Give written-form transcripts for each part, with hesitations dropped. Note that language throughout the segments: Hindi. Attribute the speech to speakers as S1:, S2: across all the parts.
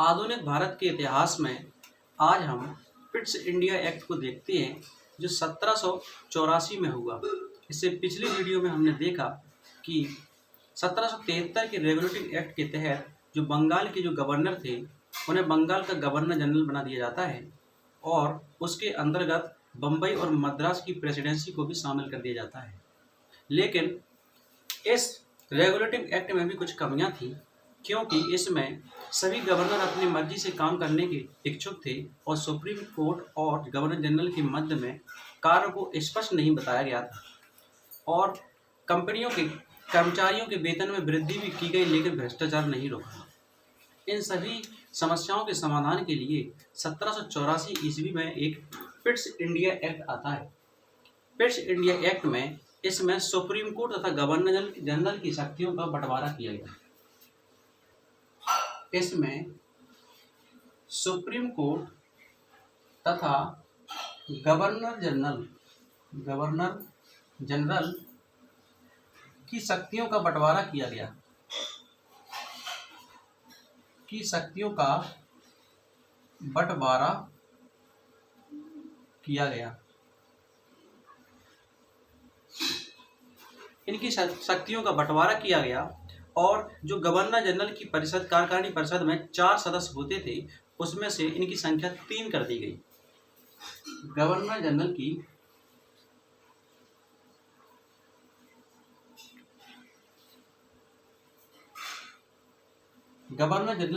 S1: आधुनिक भारत के इतिहास में आज हम पिट्स इंडिया एक्ट को देखते हैं जो 1784 में हुआ। इससे पिछली वीडियो में हमने देखा कि 1773 के रेगुलेटिंग एक्ट के तहत जो बंगाल के जो गवर्नर थे उन्हें बंगाल का गवर्नर जनरल बना दिया जाता है और उसके अंतर्गत बम्बई और मद्रास की प्रेसिडेंसी को भी शामिल कर दिया जाता है। लेकिन इस रेगुलेटिंग एक्ट में भी कुछ कमियां थी, क्योंकि इसमें सभी गवर्नर अपनी मर्जी से काम करने के इच्छुक थे और सुप्रीम कोर्ट और गवर्नर जनरल के मध्य में कार्य को स्पष्ट नहीं बताया गया था और कंपनियों के कर्मचारियों के वेतन में वृद्धि भी की गई, लेकिन भ्रष्टाचार नहीं रोका। इन सभी समस्याओं के समाधान के लिए 1784 ईस्वी में एक पिट्स इंडिया एक्ट आता है। पिट्स इंडिया एक्ट में इसमें सुप्रीम कोर्ट तथा गवर्नर जनरल की शक्तियों का बंटवारा किया गया। इसमें सुप्रीम कोर्ट तथा गवर्नर जनरल की शक्तियों का बंटवारा किया गया। इनकी शक्तियों का बंटवारा किया गया और जो गवर्नर जनरल की परिषद कार्यकारिणी परिषद में 4 सदस्य होते थे, उसमें से इनकी संख्या 3 कर दी गई। गवर्नर जनरल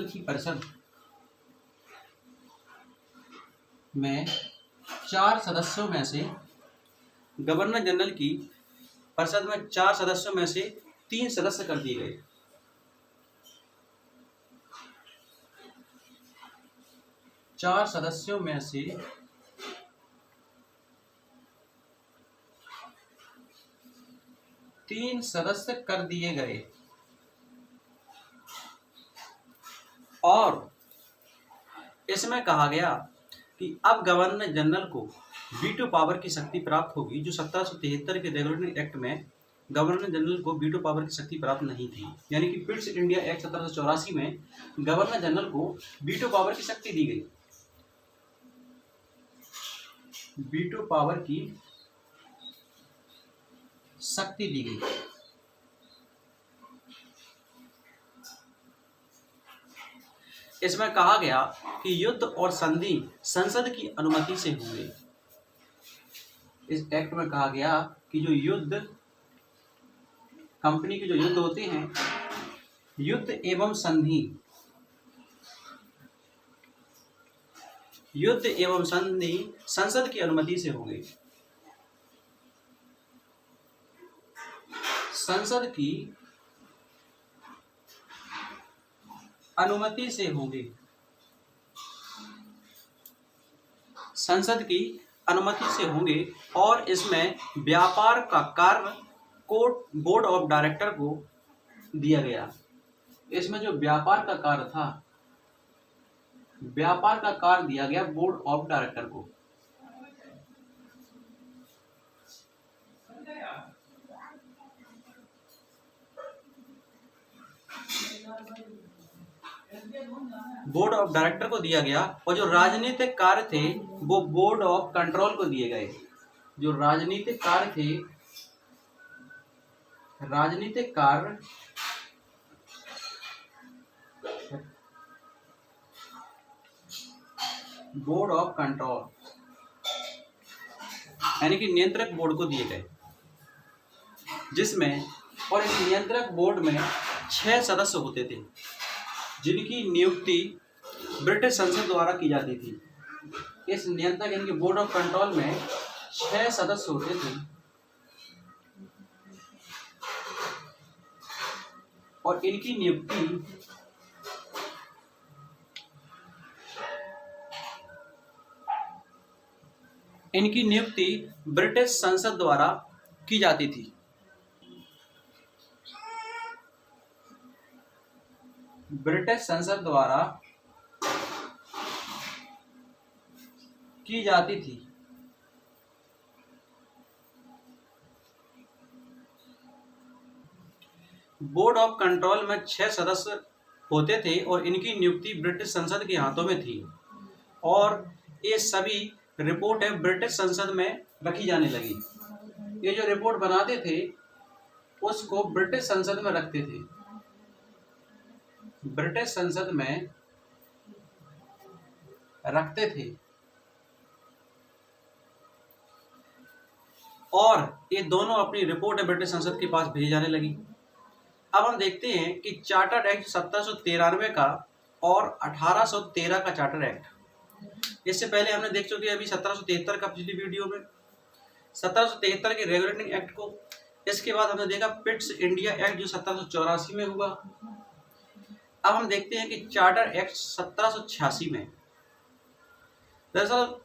S1: की परिषद में 4 सदस्यों में से गवर्नर जनरल की परिषद में 4 सदस्यों में से 3 सदस्य कर दिए गए। चार सदस्यों में से 3 सदस्य कर दिए गए और इसमें कहा गया कि अब गवर्नर जनरल को वीटो पावर की शक्ति प्राप्त होगी, जो 1773 के रेगुलेटिंग एक्ट में गवर्नर जनरल को वीटो पावर की शक्ति प्राप्त नहीं थी। यानी कि पिट्स इंडिया एक्ट 1784 में गवर्नर जनरल को वीटो पावर की शक्ति दी गई। वीटो पावर की शक्ति दी गई। इसमें कहा गया कि युद्ध और संधि संसद की अनुमति से हुए। इस एक्ट में कहा गया कि जो युद्ध कंपनी के जो युद्ध होते हैं, युद्ध एवं संधि संसद की अनुमति से होंगे। संसद की अनुमति से होंगे। संसद की अनुमति से होंगे और इसमें व्यापार का कार्य बोर्ड ऑफ डायरेक्टर को दिया गया। इसमें जो व्यापार का कार्य था, व्यापार का कार्य दिया गया बोर्ड ऑफ डायरेक्टर को। बोर्ड ऑफ डायरेक्टर को दिया गया और जो राजनीतिक कार्य थे वो बोर्ड ऑफ कंट्रोल को दिए गए। जो राजनीतिक कार्य थे, राजनीतिक कार्य बोर्ड ऑफ कंट्रोल यानी कि नियंत्रक बोर्ड को दिए गए, जिसमें और इस नियंत्रक बोर्ड में 6 सदस्य होते थे, जिनकी नियुक्ति ब्रिटिश संसद द्वारा की जाती थी। इस नियंत्रक यानी कि बोर्ड ऑफ कंट्रोल में 6 सदस्य होते थे और इनकी नियुक्ति ब्रिटिश संसद द्वारा की जाती थी। ब्रिटिश संसद द्वारा की जाती थी। बोर्ड ऑफ कंट्रोल में 6 सदस्य होते थे और इनकी नियुक्ति ब्रिटिश संसद के हाथों में थी और ये सभी रिपोर्ट है ब्रिटिश संसद में रखी जाने लगी। ये जो रिपोर्ट बनाते थे उसको ब्रिटिश संसद में रखते थे, ब्रिटिश संसद में रखते थे और ये दोनों अपनी रिपोर्ट है ब्रिटिश संसद के पास भेजी जाने लगी। अब हम देखते हैं कि चार्टर एक्ट 1793 का और 1813 का चार्टर एक्ट, इससे पहले हमने देख चुके हैं अभी 1773 का पिछली वीडियो में, 1773 के रेगुलेटिंग एक्ट को। इसके बाद हमने देखा पिट्स इंडिया एक्ट जो 1784 में हुआ। अब हम देखते हैं कि चार्टर एक्ट 1786 में। दरअसल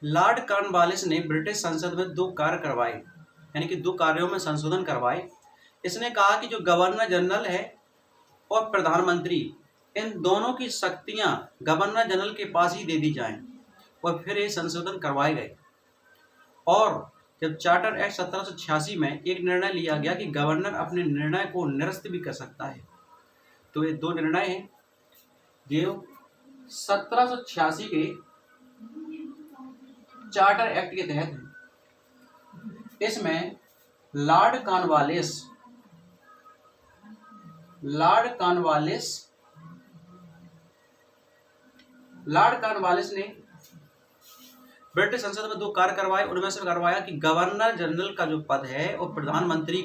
S1: लॉर्ड कॉर्नवालिस ने ब्रिटिश संसद में दो कार्य करवाए, यानी कि दो कार्यों में संशोधन करवाए। इसने कहा कि जो गवर्नर जनरल है और प्रधानमंत्री, इन दोनों की शक्तियां गवर्नर जनरल के पास ही दे दी जाएं और फिर ये संशोधन करवाए गए। और जब चार्टर एक्ट 1786 में एक निर्णय लिया गया कि गवर्नर अपने निर्णय को निरस्त भी कर सकता है। तो ये दो निर्णय हैं जो 1786 के चार्टर एक्ट के तहत है। इसमें लॉर्ड कॉर्नवालिस ने ब्रिटिश संसद में दो कार्य करवाए। उनमें से करवाया कि गवर्नर जनरल का जो पद है और प्रधानमंत्री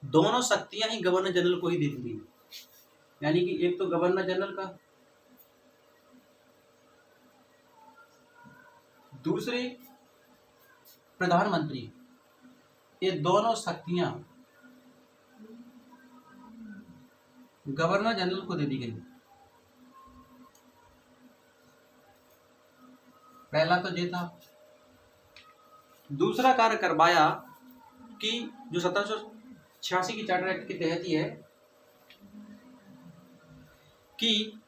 S1: दोनों शक्तियां ही गवर्नर जनरल को ही दे दी। यानी कि एक तो गवर्नर जनरल का, दूसरी प्रधानमंत्री, ये दोनों शक्तियां गवर्नर जनरल को दे दी गई। पहला तो ये था। दूसरा कार्य करवाया कि जो 1786 की चार्टर एक्ट के तहत ही है कि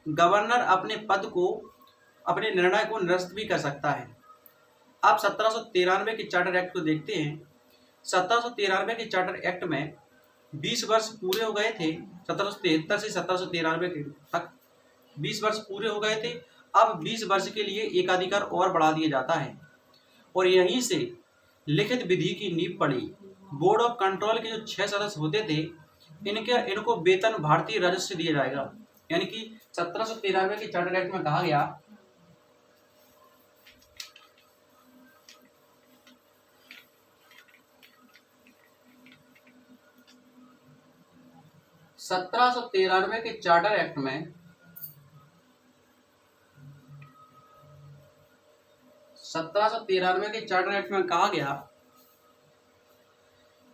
S1: गवर्नर अपने पद को, अपने निर्णय को निरस्त भी कर सकता है। आप 1793 के चार्टर एक्ट को देखते हैं। 1793 के चार्टर एक्ट में 20 वर्ष पूरे हो गए थे। 1773 से 1793 तक 20 वर्ष पूरे हो गए थे। अब 20 वर्ष के लिए एकाधिकार और बढ़ा दिया जाता है और यहीं से लिखित विधि की नींव पड़ी। बोर्ड ऑफ कंट्रोल के जो 6 सदस्य होते थे, इनको वेतन भारतीय राजस्व से दिया जाएगा। यानी कि 1793 के चार्टर एक्ट में कहा गया 1793 के चार्टर एक्ट में 1793 के चार्टर एक्ट में कहा गया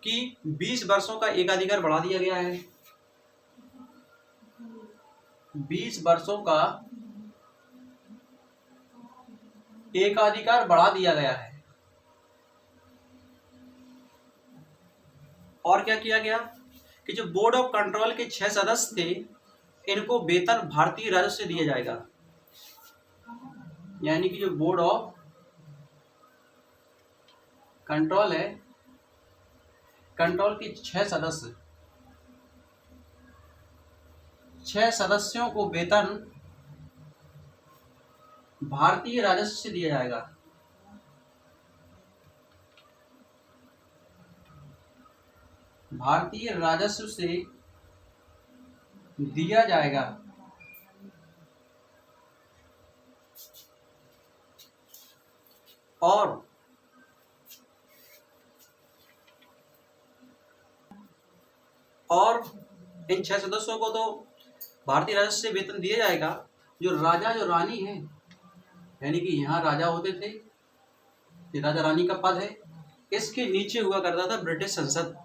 S1: कि 20 वर्षों का एकाधिकार बढ़ा दिया गया है। 20 वर्षों का एकाधिकार बढ़ा दिया गया है। और क्या किया गया कि जो बोर्ड ऑफ कंट्रोल के 6 सदस्य थे, इनको वेतन भारतीय राजस्व से दिया जाएगा। यानी कि जो बोर्ड ऑफ कंट्रोल है, कंट्रोल के 6 सदस्यों को वेतन भारतीय राजस्व से दिया जाएगा। भारतीय राजस्व से दिया जाएगा। और इन 6 सदस्यों को तो भारतीय राजस्व से वेतन दिया जाएगा। जो राजा जो रानी है, यानी कि यहाँ राजा होते थे, ये राजा रानी का पद है, इसके नीचे हुआ करता था ब्रिटिश संसद।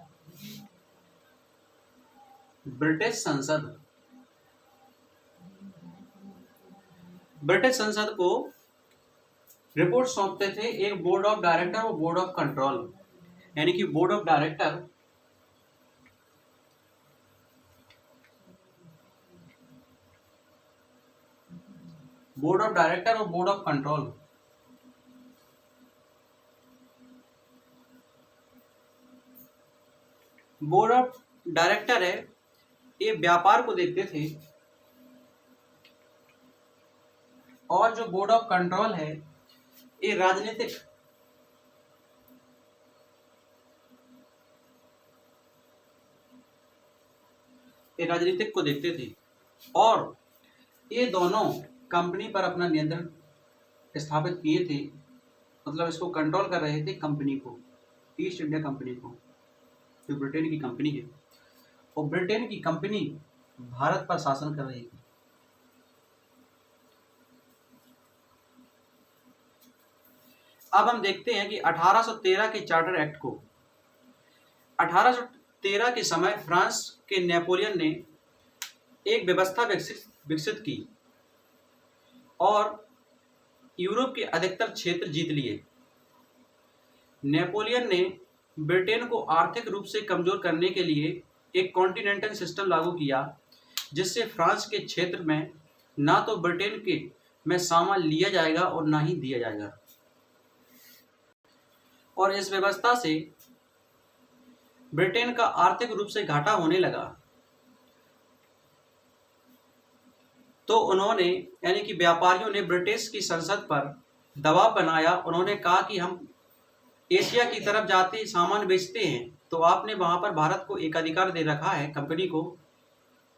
S1: ब्रिटिश संसद को रिपोर्ट सौंपते थे एक बोर्ड ऑफ डायरेक्टर और बोर्ड ऑफ कंट्रोल। यानी कि बोर्ड ऑफ डायरेक्टर और board of control. Board of director है, ये व्यापार को देखते थे और जो बोर्ड ऑफ कंट्रोल है ये राजनीतिक को देखते थे और ये दोनों कंपनी पर अपना नियंत्रण स्थापित किए थे। मतलब इसको कंट्रोल कर रहे थे कंपनी को, ईस्ट इंडिया कंपनी को, जो ब्रिटेन की कंपनी है। और ब्रिटेन की कंपनी भारत पर शासन कर रही थी। अब हम देखते हैं कि 1813 के चार्टर एक्ट को 1813 के समय फ्रांस के नेपोलियन ने एक व्यवस्था विकसित की और यूरोप के अधिकतर क्षेत्र जीत लिए। नेपोलियन ने ब्रिटेन को आर्थिक रूप से कमजोर करने के लिए एक कॉन्टिनेंटल सिस्टम लागू किया, जिससे फ्रांस के क्षेत्र में ना तो ब्रिटेन के में सामान लिया जाएगा और ना ही दिया जाएगा। और इस व्यवस्था से ब्रिटेन का आर्थिक रूप से घाटा होने लगा। तो उन्होंने यानी कि व्यापारियों ने ब्रिटिश की संसद पर दबाव बनाया। उन्होंने कहा कि हम एशिया की तरफ जाते सामान बेचते हैं, तो आपने वहां पर भारत को एक अधिकार दे रखा है कंपनी को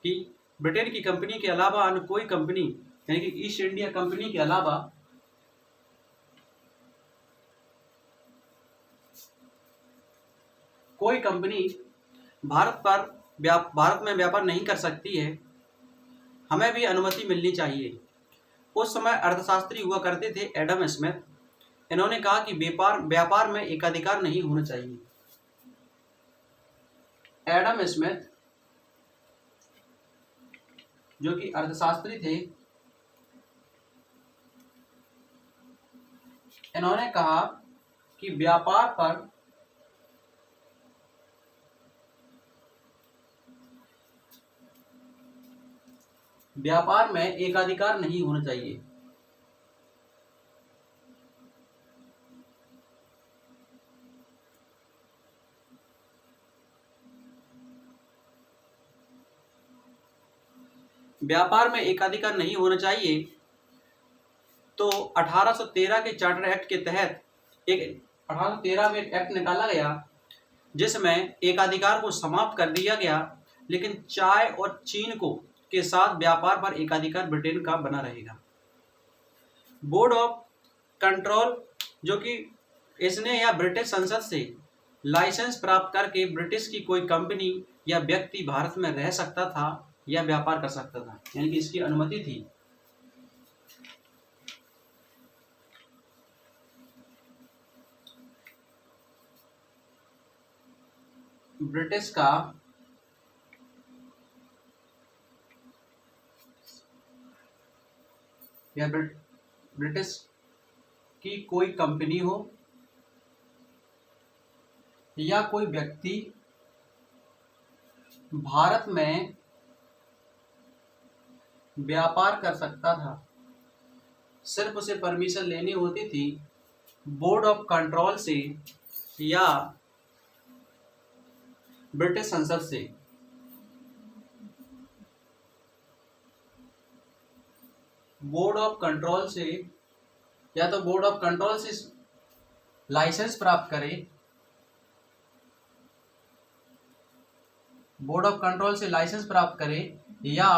S1: कि ब्रिटेन की कंपनी के अलावा अन्य कोई कंपनी यानी कि ईस्ट इंडिया कंपनी के अलावा कोई कंपनी भारत में व्यापार नहीं कर सकती है, हमें भी अनुमति मिलनी चाहिए। उस समय अर्थशास्त्री हुआ करते थे एडम स्मिथ। इन्होंने कहा कि व्यापार में एकाधिकार नहीं होना चाहिए। एडम स्मिथ जो कि अर्थशास्त्री थे, इन्होंने कहा कि व्यापार में एकाधिकार नहीं होना चाहिए। व्यापार में एकाधिकार नहीं होना चाहिए। तो 1813 के चार्टर एक्ट के तहत 1813 में एक एक्ट निकाला गया जिसमें एकाधिकार को समाप्त कर दिया गया, लेकिन चाय और चीन के साथ व्यापार पर एकाधिकार ब्रिटेन का बना रहेगा। बोर्ड ऑफ कंट्रोल जो कि इसने या ब्रिटिश संसद से लाइसेंस प्राप्त करके ब्रिटिश की कोई कंपनी या व्यक्ति भारत में रह सकता था या व्यापार कर सकता था, यानी कि इसकी अनुमति थी। ब्रिटिश का या ब्रिटिश की कोई कंपनी हो या कोई व्यक्ति भारत में व्यापार कर सकता था, सिर्फ उसे परमिशन लेनी होती थी बोर्ड ऑफ कंट्रोल से या ब्रिटिश संसद से। बोर्ड ऑफ कंट्रोल से या तो बोर्ड ऑफ कंट्रोल से लाइसेंस प्राप्त करे, बोर्ड ऑफ कंट्रोल से लाइसेंस प्राप्त करे या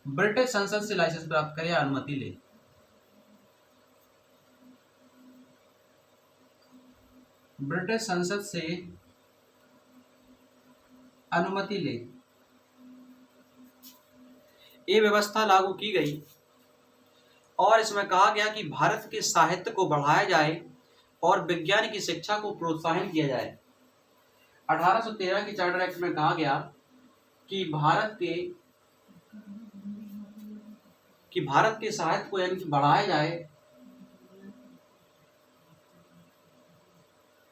S1: ब्रिटिश संसद से लाइसेंस प्राप्त करे या अनुमति ले। ब्रिटिश संसद से अनुमति ले ये व्यवस्था लागू की गई और इसमें कहा गया कि भारत के साहित्य को बढ़ाया जाए और विज्ञान की शिक्षा को प्रोत्साहन किया जाए। 1813 के चार्टर एक्ट में कहा गया कि भारत के साहित्य को यानी कि बढ़ाया जाए,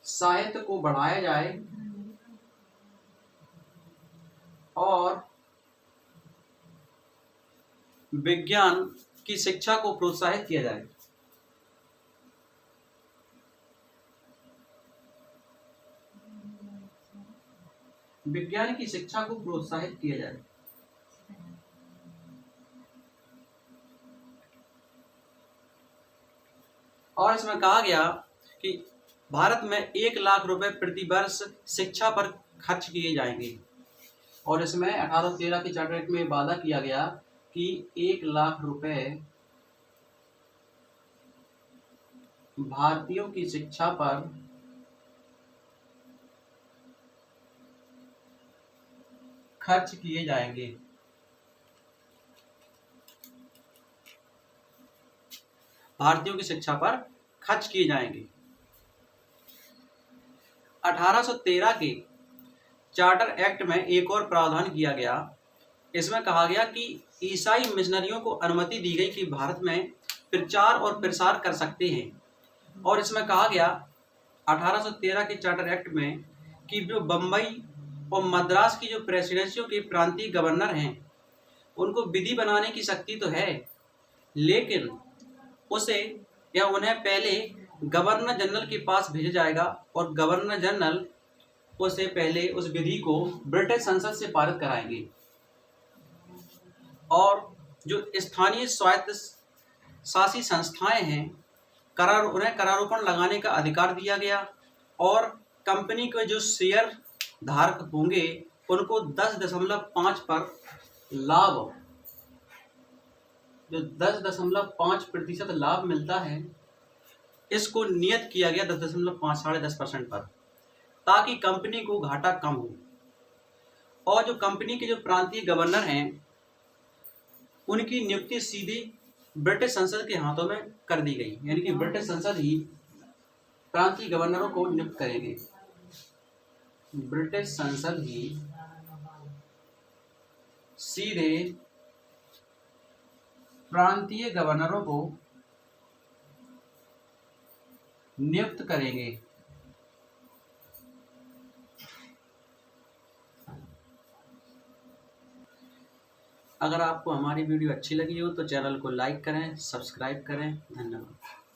S1: साहित्य को बढ़ाया जाए और विज्ञान की शिक्षा को प्रोत्साहित किया जाए। विज्ञान की शिक्षा को प्रोत्साहित किया जाए। और इसमें कहा गया कि भारत में 1 लाख रुपए प्रति वर्ष शिक्षा पर खर्च किए जाएंगे। और इसमें 1813 के चार्टर एक्ट में वादा किया गया कि 1 लाख रुपए भारतीयों की शिक्षा पर खर्च किए जाएंगे। भारतीयों की शिक्षा पर खर्च किए जाएंगे। 1813 के चार्टर एक्ट में एक और प्रावधान किया गया। इसमें कहा गया कि ईसाई मिशनरियों को अनुमति दी गई कि भारत में प्रचार और प्रसार कर सकते हैं। और इसमें कहा गया 1813 के चार्टर एक्ट में कि जो बम्बई और मद्रास की जो प्रेसिडेंसियों के प्रांतीय गवर्नर हैं उनको विधि बनाने की शक्ति तो है, लेकिन उसे या उन्हें पहले गवर्नर जनरल के पास भेजा जाएगा और गवर्नर जनरल उसे पहले उस विधि को ब्रिटिश संसद से पारित कराएंगे। और जो स्थानीय स्वायत्त शासी संस्थाएं हैं उन्हें करारोपण लगाने का अधिकार दिया गया। और कंपनी के जो शेयर धारक होंगे उनको 10.5 पर लाभ, जो 10.5% लाभ मिलता है, इसको नियत किया गया 10.5 साढ़े 10% पर, ताकि कंपनी को घाटा कम हो। और जो कंपनी के जो प्रांतीय गवर्नर हैं उनकी नियुक्ति सीधी ब्रिटिश संसद के हाथों में कर दी गई, यानी कि ब्रिटिश संसद ही प्रांतीय गवर्नरों को नियुक्त करेंगे। ब्रिटिश संसद ही सीधे प्रांतीय गवर्नरों को नियुक्त करेंगे। अगर आपको हमारी वीडियो अच्छी लगी हो तो चैनल को लाइक करें, सब्सक्राइब करें। धन्यवाद।